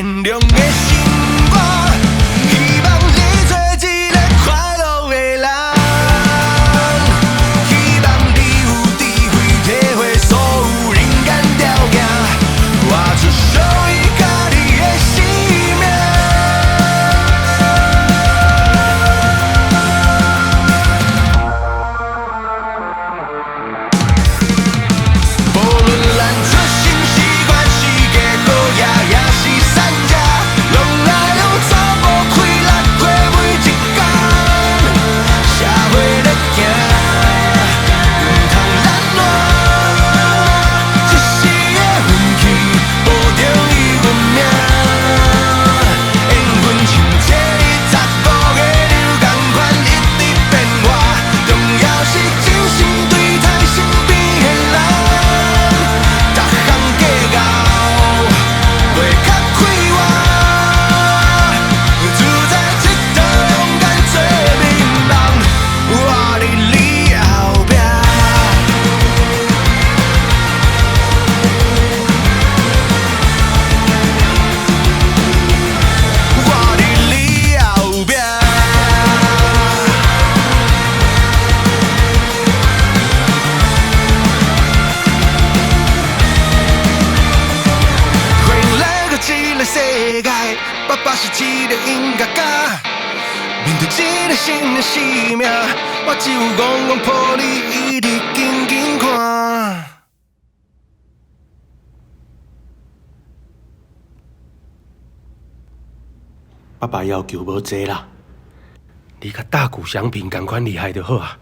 善良的心肝，希望你做一个快乐的人，希望你有智慧体会所有人间条件，活出属于家己的生命。无论咱出身是关是家好野，也是散者，拢来有走无开力过每一天。社会在行，唔通懒惰，一时的运气无中伊运命。缘分像这15个流共款，一直变化。重要是真心对待身边的人，逐项计较袂较快活，自在这条勇敢做面梦，我伫你后壁。我伫你后壁。欢迎来到这个世界，爸爸是一个音乐家，面对这个新的生命，我只有戆戆抱你，一直紧紧看。爸爸要求无济啦，你甲大谷翔平同款厉害就好啊。